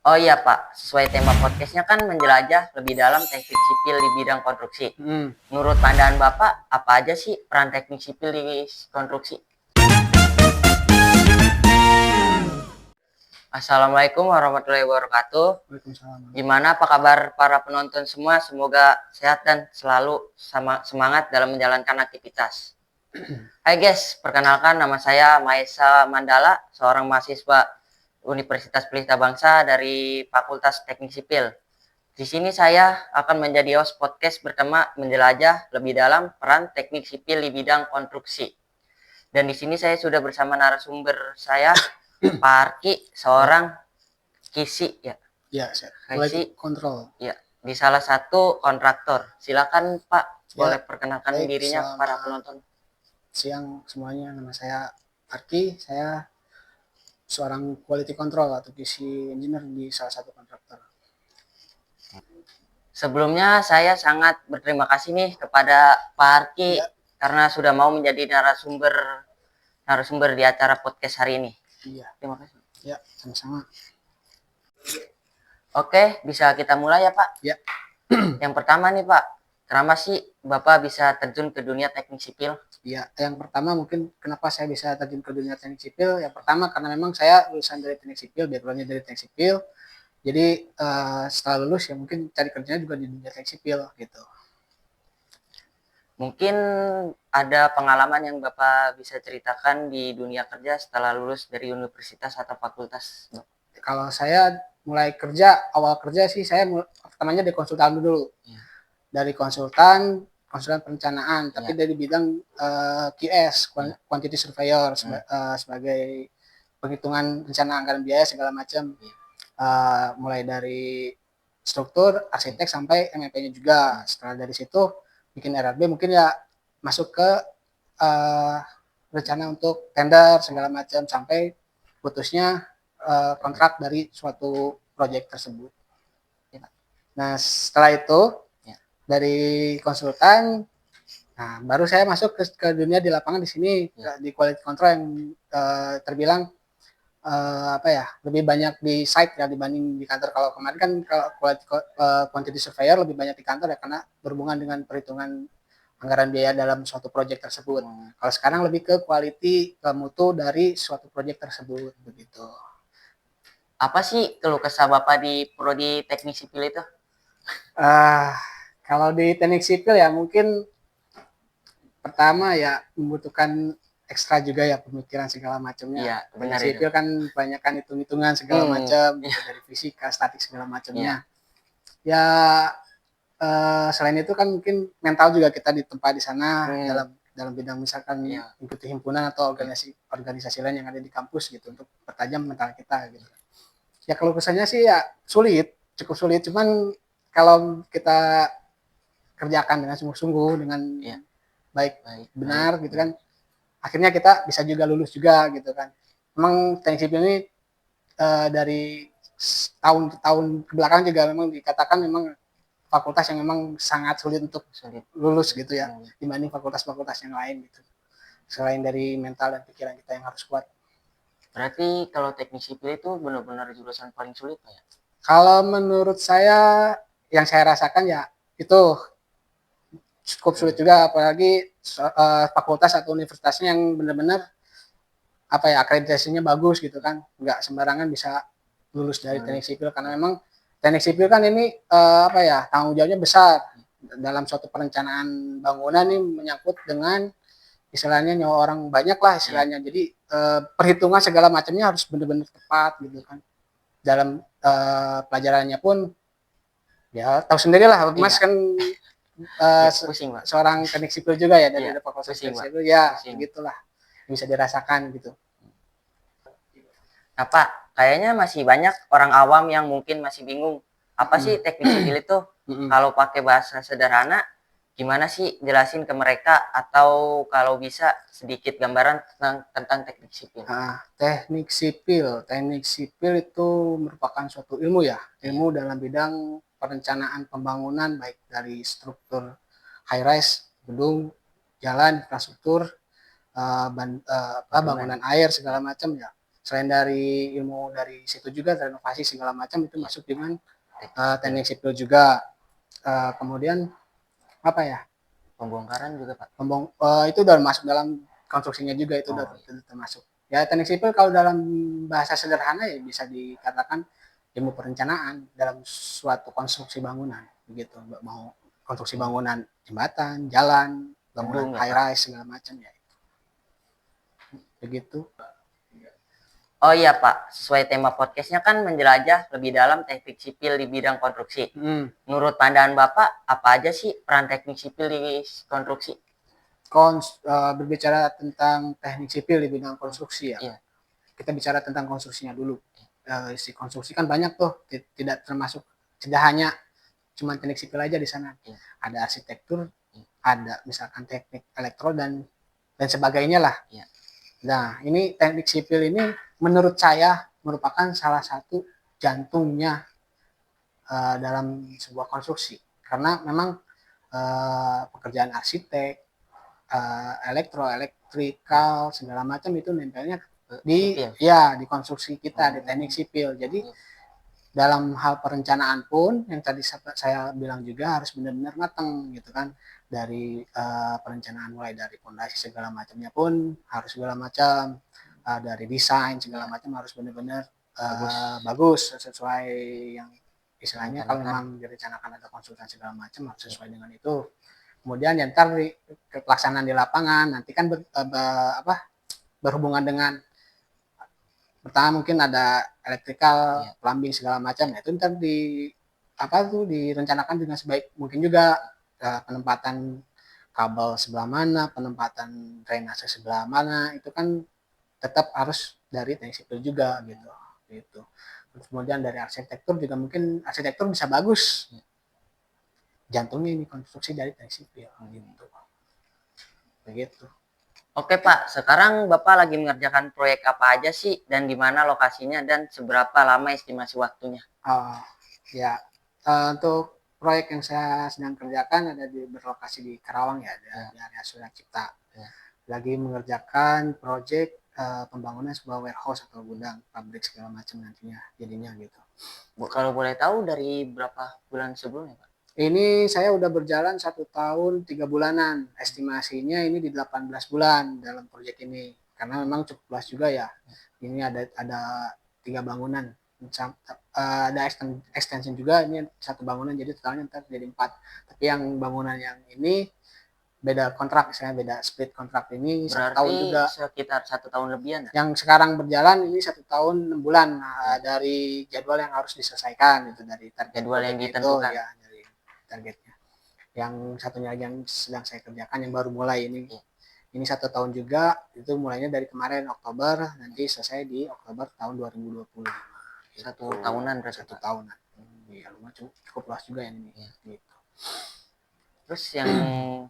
Oh iya Pak, sesuai tema podcastnya kan menjelajah lebih dalam teknik sipil di bidang konstruksi. Menurut pandangan Bapak, apa aja sih peran teknik sipil di konstruksi? Assalamualaikum warahmatullahi wabarakatuh. Waalaikumsalam. Gimana apa kabar para penonton semua? Semoga sehat dan selalu semangat dalam menjalankan aktivitas. Hai guys, perkenalkan nama saya Maesa Mandala, seorang mahasiswa Universitas Pelita Bangsa dari Fakultas Teknik Sipil. Di sini saya akan menjadi host podcast bertema menjelajah lebih dalam peran teknik sipil di bidang konstruksi. Dan di sini saya sudah bersama narasumber saya, Pak Arki, seorang kisi ya. Ya, Kisi kontrol. ya, di salah satu kontraktor. Silakan Pak, boleh Ya, perkenalkan baik, dirinya para penonton. Siang semuanya, nama saya Arki, saya seorang quality control atau QC engineer di salah satu kontraktor. Sebelumnya saya sangat berterima kasih nih kepada Pak Arki Ya. Karena sudah mau menjadi narasumber di acara podcast hari ini. Iya. Terima kasih. Ya, sama-sama. Oke, bisa kita mulai ya Pak? Ya. Yang pertama nih Pak, kenapa sih Bapak bisa terjun ke dunia teknik sipil? Ya, yang pertama mungkin kenapa saya bisa terjun ke dunia teknik sipil, yang pertama karena memang saya lulusan dari teknik sipil, backgroundnya dari teknik sipil. Jadi setelah lulus ya mungkin cari kerjanya juga di dunia teknik sipil gitu. Mungkin ada pengalaman yang Bapak bisa ceritakan di dunia kerja setelah lulus dari universitas atau fakultas? Kalau saya mulai kerja, awal kerja sih saya pertamanya di konsultan dulu. Ya. Dari konsultan perencanaan, tapi dari bidang QS, quantity surveyor, sebagai penghitungan rencana anggaran biaya segala macam. Mulai dari struktur, arsitek sampai MEP-nya juga. Setelah dari situ bikin RRB mungkin ya masuk ke rencana untuk tender segala macam sampai putusnya kontrak dari suatu proyek tersebut. Nah setelah itu dari konsultan, nah baru saya masuk ke dunia di lapangan di sini di quality control yang terbilang lebih banyak di site ya dibanding di kantor. Kalau kemarin kan kalau quantity surveyor lebih banyak di kantor ya karena berhubungan dengan perhitungan anggaran biaya dalam suatu proyek tersebut. Kalau sekarang lebih ke quality, ke mutu dari suatu proyek tersebut begitu. Apa sih keluh kesah Bapak di prodi teknik sipil itu? Kalau di teknik sipil ya mungkin pertama ya membutuhkan ekstra juga ya pemikiran segala macamnya. Iya, benar itu. Sipil kan banyakkan hitung-hitungan segala macam, dari fisika, statik segala macamnya. Ya selain itu kan mungkin mental juga kita ditempa di sana dalam bidang misalkan ikuti himpunan atau organisasi lain yang ada di kampus gitu untuk pertajam mental kita gitu. Ya kalau kesannya sih ya cukup sulit. Cuman kalau kita kerjakan dengan sungguh-sungguh dengan baik benar gitu kan, akhirnya kita bisa juga lulus juga gitu kan. Memang teknik sipil ini dari tahun ke tahun kebelakang juga memang dikatakan memang fakultas yang memang sangat sulit untuk lulus gitu ya dibanding fakultas-fakultas yang lain gitu. Selain dari mental dan pikiran kita yang harus kuat. Berarti kalau teknik sipil itu benar-benar jurusan paling sulit Pak ya? Kalau menurut saya yang saya rasakan ya itu cukup sulit juga, apalagi fakultas atau universitasnya yang benar-benar akreditasinya bagus gitu kan, nggak sembarangan bisa lulus dari teknik sipil karena memang teknik sipil kan ini tanggung jawabnya besar dalam suatu perencanaan bangunan ini menyangkut dengan istilahnya nyawa orang banyak lah istilahnya. Jadi perhitungan segala macamnya harus benar-benar tepat gitu kan. Dalam pelajarannya pun ya tahu sendiri lah Mas kan seorang teknik sipil juga ya dari fakultas teknik sipil ya begitulah bisa dirasakan gitu. Nah Pak, kayaknya masih banyak orang awam yang mungkin masih bingung apa sih teknik sipil itu. Kalau pakai bahasa sederhana gimana sih jelasin ke mereka atau kalau bisa sedikit gambaran tentang teknik sipil. Teknik sipil itu merupakan suatu ilmu ya, ilmu dalam bidang perencanaan pembangunan baik dari struktur high rise, gedung, jalan, infrastruktur, bangunan air segala macam ya. selain dari ilmu dari situ juga renovasi segala macam itu masuk dengan teknik sipil juga. Kemudian apa ya, Pembongkaran juga Pak. Itu udah masuk dalam konstruksinya juga, itu udah termasuk. Ya teknik sipil kalau dalam bahasa sederhana ya bisa dikatakan ilmu perencanaan dalam suatu konstruksi bangunan begitu, mau konstruksi bangunan jembatan, jalan, bangunan high rise segala macam ya begitu. Oh iya Pak, sesuai tema podcastnya kan menjelajah lebih dalam teknik sipil di bidang konstruksi. Menurut pandangan Bapak, apa aja sih peran teknik sipil di konstruksi? Berbicara tentang teknik sipil di bidang konstruksi ya, kita bicara tentang konstruksinya dulu. Si konstruksi kan banyak tuh, tidak termasuk, tidak hanya cuma teknik sipil aja di sana. Ada arsitektur, ada misalkan teknik elektro dan sebagainya lah. Nah, ini teknik sipil ini menurut saya merupakan salah satu jantungnya dalam sebuah konstruksi. Karena memang pekerjaan arsitek, elektro, elektrikal, segala macam itu nempelnya di konstruksi kita, di teknik sipil. Jadi dalam hal perencanaan pun yang tadi saya bilang juga harus benar-benar matang gitu kan, dari perencanaan mulai dari fondasi segala macamnya pun harus segala macam, dari desain segala macam harus benar-benar bagus sesuai yang istilahnya kalau memang direncanakan ada konsultan segala macam harus sesuai dengan itu. Kemudian yang ntar di pelaksanaan di lapangan nanti kan berhubungan dengan pertama mungkin ada elektrikal, plumbing segala macam, ya itu ntar direncanakan dengan sebaik mungkin juga, penempatan kabel sebelah mana, penempatan drainase sebelah mana, itu kan tetap harus dari teknik sipil juga gitu. Kemudian dari arsitektur juga mungkin arsitektur bisa bagus, jantungnya ini konstruksi dari teknik sipil gitu. Begitu. Oke Pak, sekarang Bapak lagi mengerjakan proyek apa aja sih dan di mana lokasinya dan seberapa lama estimasi waktunya? Untuk proyek yang saya sedang kerjakan ada berlokasi di Karawang ya, di area Surya Cipta. Lagi mengerjakan proyek pembangunan sebuah warehouse atau gudang, pabrik segala macam nantinya jadinya gitu. Kalau boleh tahu dari berapa bulan sebelumnya Pak? Ini saya udah berjalan 1 tahun 3 bulanan. Estimasinya ini di 18 bulan dalam proyek ini. Karena memang cukup luas juga ya. Ini ada 3 bangunan. Ada extension juga, ini 1 bangunan jadi totalnya ntar jadi 4. Tapi yang bangunan yang ini beda kontrak, misalnya beda split kontrak ini 1 tahun juga. Sekitar 1 tahun lebihan. Yang sekarang berjalan ini 1 tahun 6 bulan dari jadwal yang harus diselesaikan itu, dari target jadwal yang ditentukan. Ya, targetnya. Yang satunya yang sedang saya kerjakan yang baru mulai ini. Ini 1 tahun juga, itu mulainya dari kemarin Oktober, nanti selesai di Oktober tahun 2020. 1 tahunan berarti. 1 tahunan. Iya, lumayan cukup luas juga ini. Gitu. Terus yang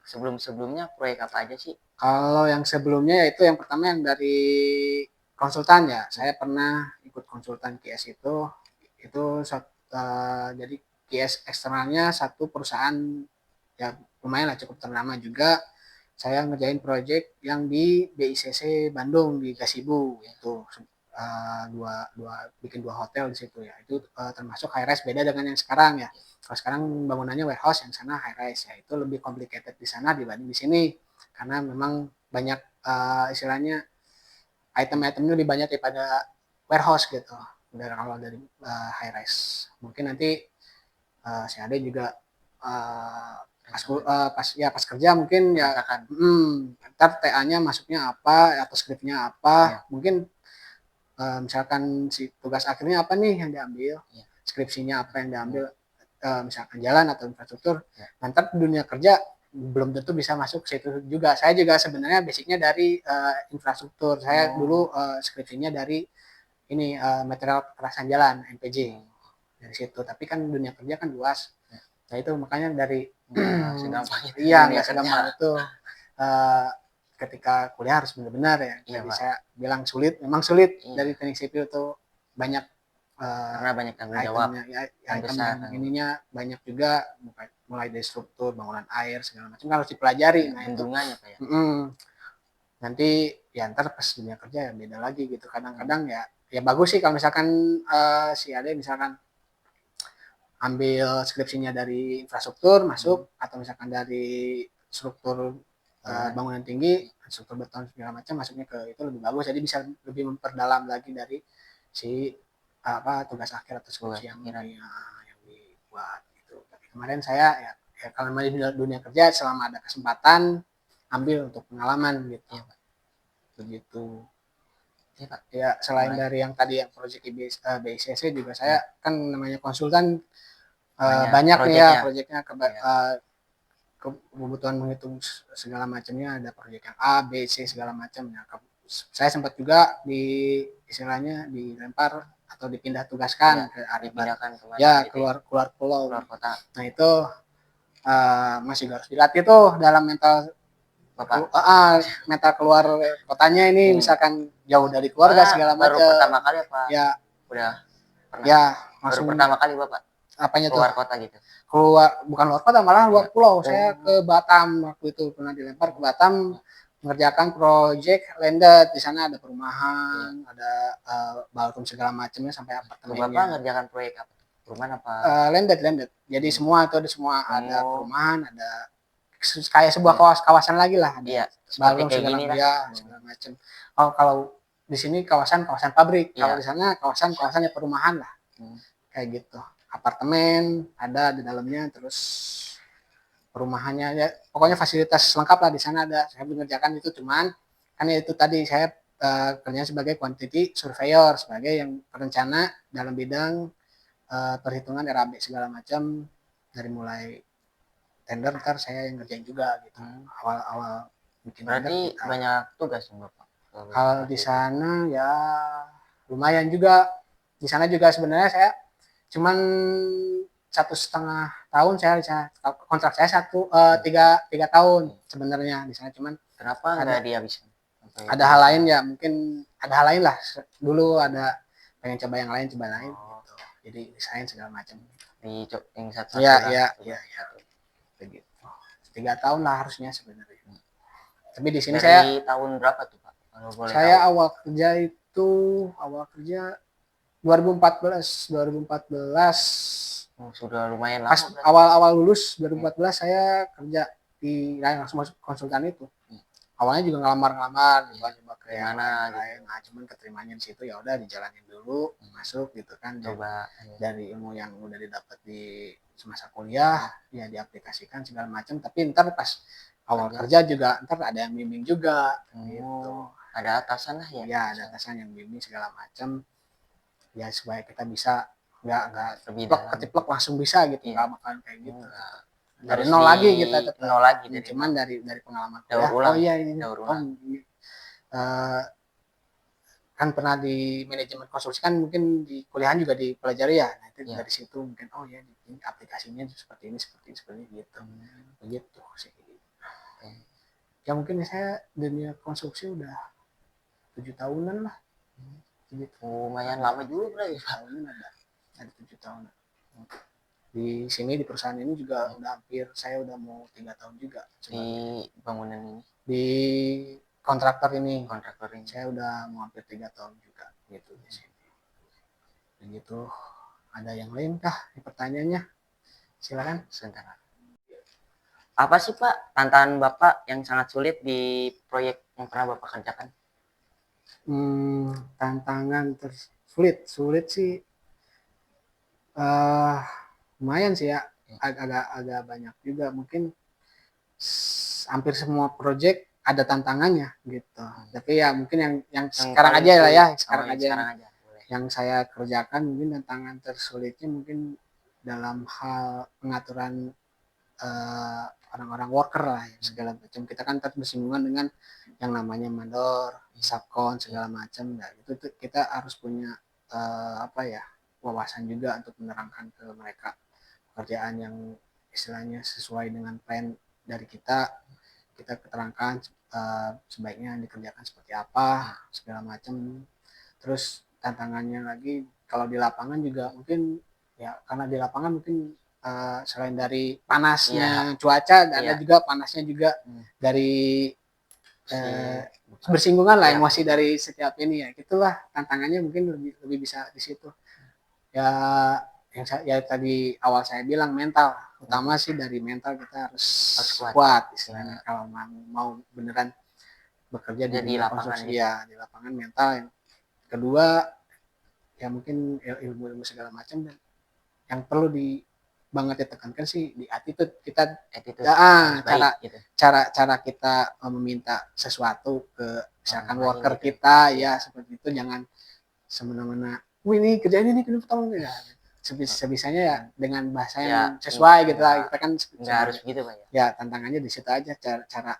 sebelum-sebelumnya proyek apa aja sih? Kalau yang sebelumnya itu yang pertama yang dari konsultan ya. Saya pernah ikut konsultan QS itu jadi QS eksternalnya satu perusahaan ya lumayan lah cukup ternama juga. Saya ngerjain proyek yang di BICC Bandung di Gasibu itu bikin 2 hotel di situ ya. Itu termasuk high rise, beda dengan yang sekarang ya. Kalau sekarang bangunannya warehouse, yang sana high rise ya. Itu lebih complicated di sana dibanding di sini karena memang banyak istilahnya item-itemnya lebih banyak daripada warehouse gitu. Kalau dari high rise. Mungkin nanti si Ade juga pas kerja mungkin ya ntar TA-nya masuknya apa atau skripnya apa, mungkin misalkan si tugas akhirnya apa nih yang diambil, skripsinya apa yang diambil, misalkan jalan atau infrastruktur, nanti dunia kerja belum tentu bisa masuk situ juga. Saya juga sebenarnya basicnya dari infrastruktur, saya dulu skripsinya dari ini material kekerasan jalan MPJ dari situ, tapi kan dunia kerja kan luas. Nah itu makanya dari nggak segampang itu, ketika kuliah harus benar-benar ya. Jadi saya bilang sulit, memang sulit dari teknik sipil itu banyak karena banyak tanggung jawab yang ininya banyak juga, mulai dari struktur bangunan air segala macam harus dipelajari. Nah bendungannya Pak ya. Nanti ya ntar pas dunia kerja ya beda lagi gitu. Kadang-kadang ya bagus sih kalau misalkan si Ade misalkan ambil skripsinya dari infrastruktur masuk atau misalkan dari struktur bangunan tinggi, struktur beton segala macam masuknya ke itu lebih bagus. Jadi bisa lebih memperdalam lagi dari si tugas akhir atau skripsi yang dibuat gitu. Tapi kemarin saya ya kalau di dunia kerja selama ada kesempatan ambil untuk pengalaman gitu. Begitu. Ya selain dari yang tadi yang proyek BICC juga saya kan namanya konsultan banyak nih ya proyeknya kebutuhan menghitung segala macamnya, ada proyek yang A, B, C segala macam. Ya, saya sempat juga istilahnya dilempar atau dipindah tugaskan ke area ya keluar pulau, keluar kota. Nah itu masih harus dilatih tuh dalam mental Bapak. Mental keluar kotanya ini misalkan jauh dari keluarga segala macam. Baru pertama kali apa? Ya. Udah pernah. Ya, langsung baru pertama kali Bapak. Apanya keluar tuh? Kota gitu. Bukan luar kota, malah luar pulau. Saya ke Batam waktu itu pernah dilempar ke Batam mengerjakan proyek landed. Di sana ada perumahan, ada ballroom segala macamnya sampai apartemennya. Bapak ngerjakan proyek apa? Perumahan apa? Landed. Jadi semua itu ada semua, ada perumahan, ada kayak sebuah kawasan lagi lah, ada ballroom segala macam. Kalau di sini kawasan pabrik, kalau di sana kawasannya perumahan lah, kayak gitu. Apartemen ada di dalamnya, terus perumahannya ya, pokoknya fasilitas lengkap lah di sana ada. Saya mengerjakan itu, cuman kan itu tadi saya kerja sebagai quantity surveyor, sebagai yang perencana dalam bidang perhitungan RAB segala macam, dari mulai tender ntar saya yang ngerjain juga gitu. Awal bikin berarti tender, banyak tugas Bapak. Kalau di sana ya lumayan juga. Di sana juga sebenarnya saya cuman 1,5 tahun, kontrak saya tiga tahun sebenarnya di sana, cuman kenapa nggak dihabiskan? Ada hal lain ya, mungkin ada hal lain lah, dulu ada pengen coba yang lain gitu. Jadi desain segala macam di yang satu ya begitu. 3 tahun lah harusnya sebenarnya. Tapi di sini dari tahun berapa tuh Pak? Kalau boleh saya tahu. awal kerja 2014. Sudah lumayan lama. Pas awal lulus 2014 saya kerja di langsung masuk konsultan itu. Awalnya juga ngelamar coba ke yang lain. Nah, cuman keterimanya di situ ya udah dijalanin dulu, masuk gitu kan. Coba dari ilmu yang udah didapat di semasa kuliah ya diaplikasikan segala macam, tapi ntar pas awal kerja juga ntar ada yang bimbing juga gitu. Ada atasan lah ya. Ya, ada atasan yang bimbing segala macam. Ya supaya kita bisa nggak ketiplok langsung bisa gitu, nggak bakalan kayak gitu. Dari nol lagi kita tetap. Nol lagi cuman dari pengalaman kuliah. Oh iya ini. Kan pernah di manajemen konstruksi kan, mungkin di kuliahan juga dipelajari ya. Nah, itu dari situ mungkin oh ya ini aplikasinya seperti ini gitu. Begitu sih. Ya mungkin saya dunia konstruksi udah 7 tahunan lah. Lumayan lama juga berarti. Tahunan ada 7 tahun. Di sini di perusahaan ini juga udah hampir, saya udah mau 3 tahun juga di bangunan ini, di kontraktor ini saya udah mau hampir 3 tahun juga gitu di sini. Begitu. Ada yang lain kah pertanyaannya? Silakan. Sebentar. Apa sih Pak tantangan Bapak yang sangat sulit di proyek yang pernah Bapak kerjakan? Tantangan sulit sih lumayan sih ya, agak banyak juga, mungkin hampir semua proyek ada tantangannya gitu. Tapi ya mungkin yang sekarang aja lah ya, sekarang aja yang saya kerjakan, mungkin tantangan tersulitnya mungkin dalam hal pengaturan orang-orang worker lah ya, segala macam. Kita kan bersinggungan dengan yang namanya mandor, subkon segala macam. Nah, itu kita harus punya wawasan juga untuk menerangkan ke mereka pekerjaan yang istilahnya sesuai dengan plan dari kita keterangkan sebaiknya dikerjakan seperti apa segala macam. Terus tantangannya lagi kalau di lapangan juga mungkin ya, karena di lapangan mungkin selain dari panasnya cuaca, ada juga panasnya juga dari bersinggungan lah Ya. emosi dari setiap ini ya. Gitulah tantangannya mungkin lebih bisa di situ. Ya ya tadi awal saya bilang mental, utama sih dari mental kita harus kuat istilahnya kalau mau beneran bekerja di dunia konstruksi gitu. ya di lapangan mental. Yang kedua ya mungkin ilmu segala macam, dan yang perlu banget ditekankan sih di attitude kita, cara kita meminta sesuatu ke misalkan worker kita ya seperti itu, jangan semena-mena ini kerjain ini tolong ya, sebisanya ya dengan bahasa yang sesuai gitu lah, kita kan nggak harus gitu Pak ya. Ya tantangannya di situ aja,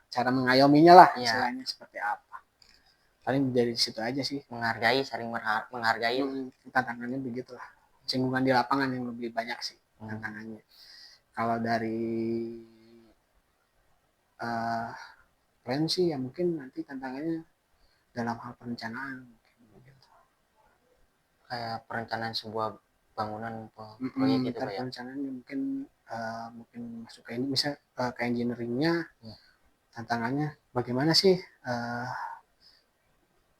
cara mengayominya lah istilahnya seperti apa, paling dari situ aja sih, menghargai, saling menghargai. tantangannya begitulah, singgungan di lapangan yang lebih banyak sih tantangannya. Kalau dari plan sih ya mungkin nanti tantangannya dalam hal perencanaan gitu. Kayak perencanaan sebuah bangunan proyek gitu Pak ya. Perencanaannya mungkin masuk ke ini, bisa ke engineeringnya. Tantangannya bagaimana sih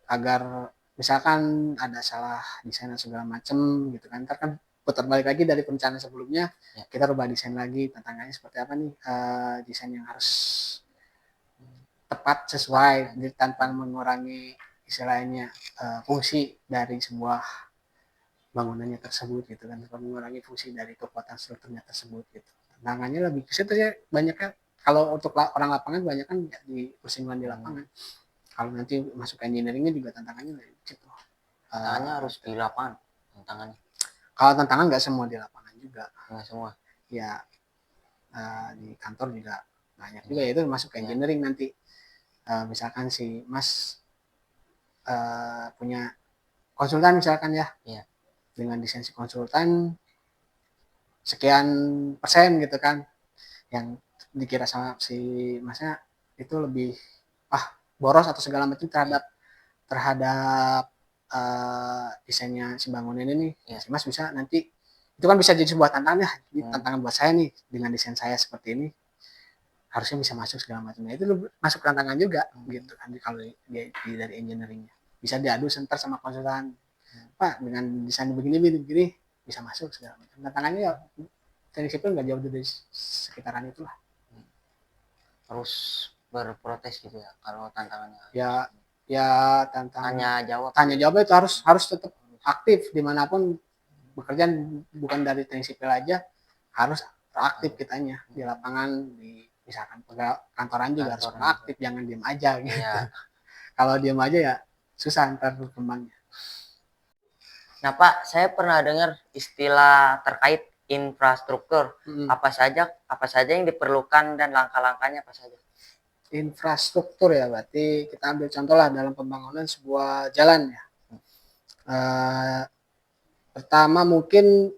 agar misalkan ada salah desain dan segala macam gitu kan, ntar kan putar balik lagi dari perencanaan sebelumnya, kita rubah desain lagi. Tantangannya seperti apa nih, desain yang harus tepat sesuai tanpa mengurangi istilahnya fungsi dari sebuah bangunannya tersebut gitu kan, tanpa mengurangi fungsi dari kekuatan strukturnya tersebut gitu. Tantangannya lebih ke situ ya, banyaknya kalau untuk orang lapangan banyak kan di persinggungan di lapangan. Kalau nanti masuk ke engineeringnya juga tantangannya dari situ. Tantangannya harus di lapangan tantangannya. Kalau tantangan nggak semua di lapangan juga. Nggak semua. Ya di kantor juga banyak juga, itu masuk ke engineering nanti. Misalkan si Mas punya konsultan misalkan ya, dengan desain si konsultan sekian persen gitu kan, yang dikira sama si Masnya itu lebih boros atau segala macam terhadap desainnya si bangunan ini, si Mas bisa nanti, itu kan bisa jadi sebuah tantangan ya, tantangan buat saya nih dengan desain saya seperti ini harusnya bisa masuk segala macam. Nah itu masuk tantangan juga gitu kan, kalau dari engineeringnya bisa diadu sebentar sama konsultan, Pak dengan desain begini bisa masuk segala macam. Tantangannya ya teknik sipil nggak jauh dari sekitaran itulah. Harus berprotes gitu ya kalau tantangannya. Ya tantangan tanya jawab itu harus tetap aktif dimanapun bekerja, bukan dari teknik sipil aja, harus aktif kitanya di lapangan, di misalkan kantoran juga harus aktif, jangan diem aja gitu. Kalau diem aja ya susah ntar berkembangnya. Nah Pak, saya pernah dengar istilah terkait infrastruktur. Apa saja yang diperlukan dan langkah-langkahnya apa saja? Infrastruktur ya, berarti kita ambil contoh lah dalam pembangunan sebuah jalan ya. Pertama mungkin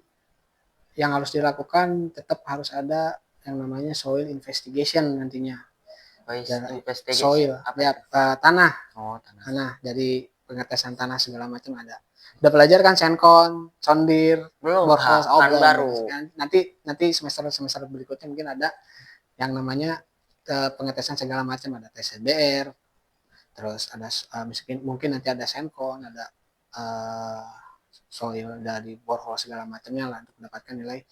yang harus dilakukan tetap harus ada yang namanya soil investigation nantinya. Soil ya, tanah. Tanah dari pengetesan tanah segala macam ada. Udah belajar kan Senkon, Sondir, Borhos, baru. Nanti semester berikutnya mungkin ada yang namanya pengetesan segala macam, ada tes SBR, terus ada mungkin nanti ada Senkon, ada soil dari borehole segala macamnya lah, untuk mendapatkan nilai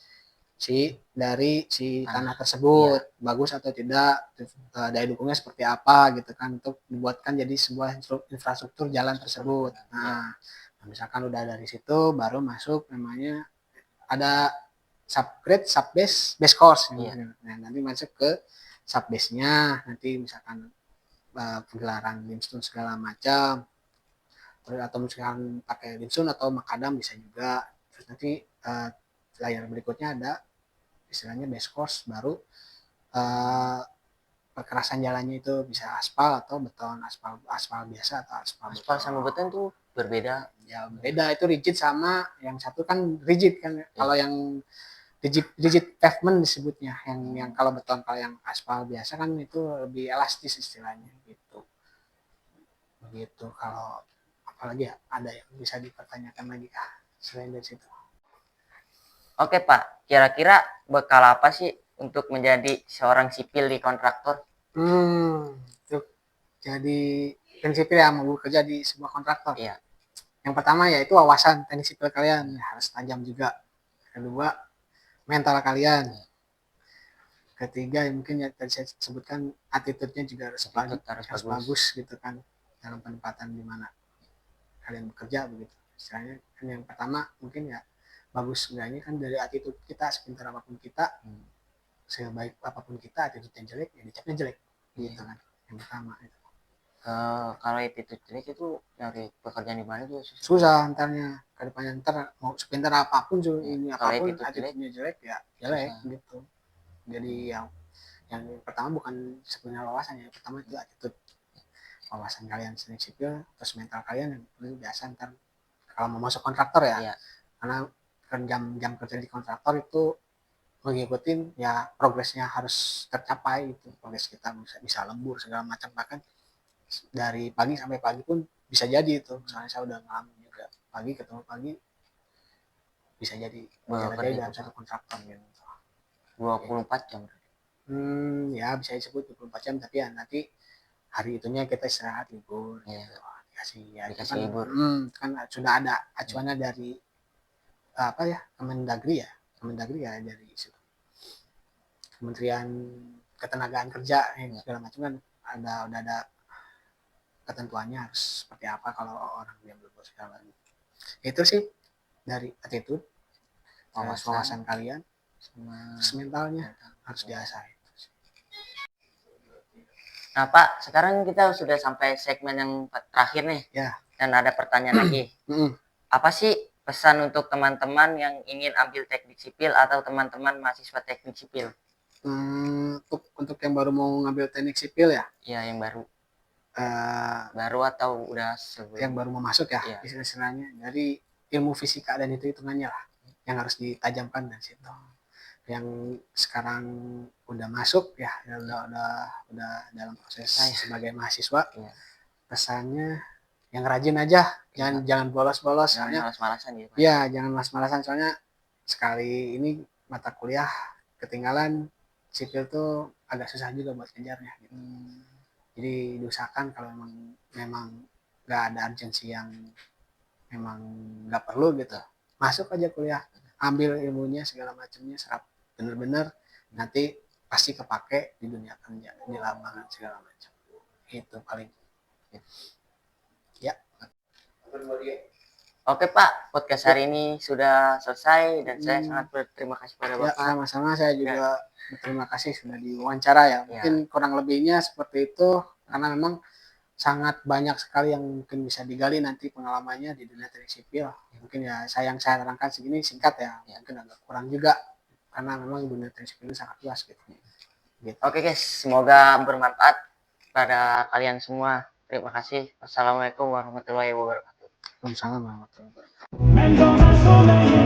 dari tanah tersebut bagus atau tidak, daya dukungnya seperti apa gitu kan, untuk dibuatkan jadi sebuah infrastruktur jalan tersebut. Nah misalkan udah dari situ baru masuk namanya ada subgrade, subbase, base course. Nah nanti masuk ke subbase-nya, nanti misalkan penggelaran limestone segala macam, atau misalkan pakai limestone atau makadam bisa juga. Terus nanti layar berikutnya ada istilahnya base course, baru perkerasan jalannya itu bisa aspal atau beton, aspal biasa atau aspal sama beton tuh berbeda ya. Beda itu rigid, sama yang satu kan rigid kan. Kalau yang rigid pavement disebutnya, yang kalau beton, kalau yang aspal biasa kan itu lebih elastis istilahnya gitu. Begitu. Kalau apalagi ya, ada yang bisa dipertanyakan lagi selain dari situ? Oke Pak, kira-kira bekal apa sih untuk menjadi seorang sipil di kontraktor? Untuk jadi teknik sipil yang mau bekerja di sebuah kontraktor. Iya. Yang pertama yaitu wawasan teknik sipil kalian harus tajam juga. Kedua, mental kalian. Ketiga, mungkin ya tadi saya sebutkan attitude-nya juga harus bagus gitu kan dalam penempatan di mana kalian bekerja begitu. Misalnya kan yang pertama mungkin ya bagus enggaknya kan dari attitude kita, sepintar apapun kita, sebaik apapun kita, attitude-nya jelek, ya dicapnya jelek gitu kan. Yang pertama itu. Kalau attitude jelek itu dari pekerjaan di mana juga susah antarnya ke depannya, ntar mau sepintar apapun ini kalau apapun attitude attitude-nya jelek ya jelek gitu. Jadi yang pertama bukan sebenarnya wawasan, yang pertama itu attitude, wawasan kalian teknik sipil, terus mental kalian yang biasa ntar kalau mau masuk kontraktor ya, karena kan jam kerja di kontraktor itu mengikutin ya progresnya harus tercapai itu, progres kita bisa lembur segala macam, bahkan dari pagi sampai pagi pun bisa jadi itu, soalnya saya udah ngalamin juga pagi ketemu pagi bisa jadi dalam satu kontraktor gitu. 24 jam. Ya bisa disebut 24 jam, tapi ya nanti hari itunya kita istirahat libur gitu. Dikasih libur. Kan sudah ada acuannya dari apa ya, Kemendagri ya dari situ. Kementerian Ketenagaan Kerja segala macam kan udah ada ketentuannya harus seperti apa kalau orang yang lulus segala macam. Itu sih dari attitude, wawasan kalian, mentalnya harus diasah. Nah Pak, sekarang kita sudah sampai segmen yang terakhir nih. Ya. Dan ada pertanyaan lagi. Apa sih pesan untuk teman-teman yang ingin ambil teknik sipil atau teman-teman mahasiswa teknik sipil? Untuk yang baru mau ngambil teknik sipil ya? Iya, yang baru. Baru atau udah sebelum? Yang baru mau masuk ya, istilahnya. Dari ilmu fisika dan hitungannya lah, yang harus ditajamkan dari situ. Yang sekarang udah masuk ya udah dalam proses sebagai mahasiswa, pesannya yang rajin aja, jangan bolos-bolos, soalnya malas-malasan gitu. Ya jangan malas-malasan, soalnya sekali ini mata kuliah ketinggalan, sipil tuh agak susah juga buat kejarnya gitu. Jadi diusahakan kalau memang nggak ada urgensi yang memang nggak perlu gitu, masuk aja kuliah, ambil ilmunya segala macamnya, serap bener-bener, nanti pasti kepake di dunia kerja, di lapangan segala macam. Itu paling. Ya. Oke Pak, podcast hari ini sudah selesai dan saya sangat berterima kasih pada Bapak. Sama-sama, saya juga berterima kasih sudah diwawancara ya. Mungkin kurang lebihnya seperti itu, karena memang sangat banyak sekali yang mungkin bisa digali nanti pengalamannya di dunia teknik sipil. Mungkin ya saya terangkan segini singkat ya, mungkin agak kurang juga karena memang dunia teknik sipil itu sangat luas gitu. Oke guys, semoga bermanfaat pada kalian semua. Terima kasih. Wassalamualaikum warahmatullahi wabarakatuh. Waalaikumsalam warahmatullahi wabarakatuh.